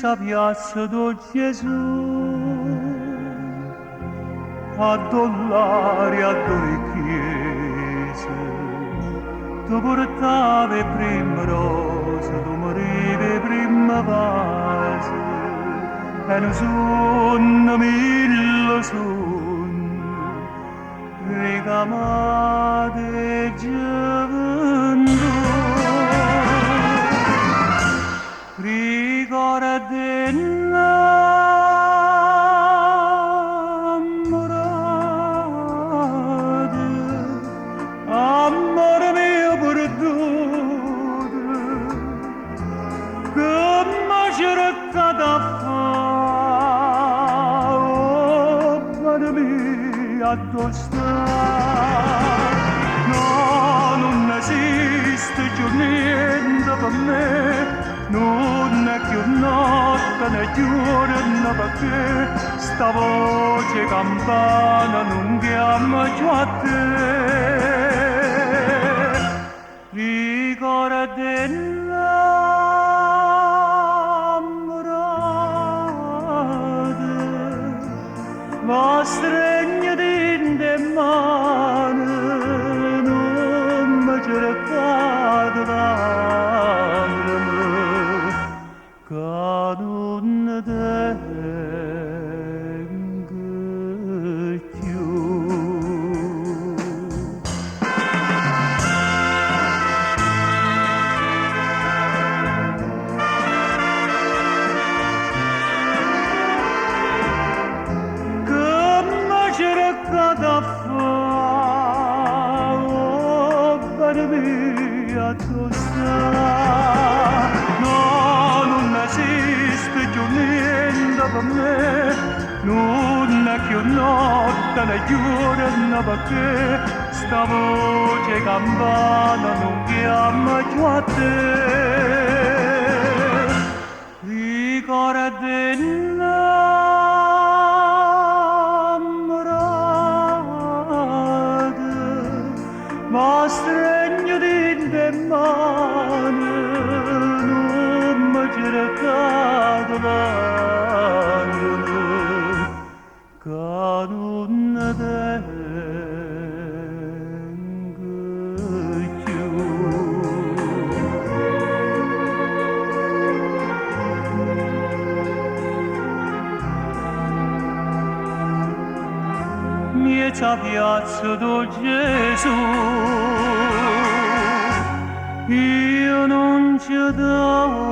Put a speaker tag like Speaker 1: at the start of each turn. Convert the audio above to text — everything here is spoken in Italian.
Speaker 1: miezza piazza do Gesù, a dollari, a dove chiese, tu portavi prima rosa, tu morivi prima vase, e ne sono mille sogni, ricamate gioventù. Ricordi innamorate, amore mio perduto, che mi cercate a fare, oh, pane mia, dove stai? No, non esiste più niente per me, non è più notte né giorno perché sta voce campana non chiama più a te. Ricordi innamorate, ma stregnati in te mani, non mi cercate lacrime, che non tengo più. Che mi cercate a fare, oh, bene mia, dove stai? No, non esiste più niente per me, non è più notte né giorno perché sta voce campana non chiama più a te. Ricordi innamorate, ma stregnati in te mani, non mi cercate lacrime, che non tengo più. Miezza piazza do Gesù, io non ci do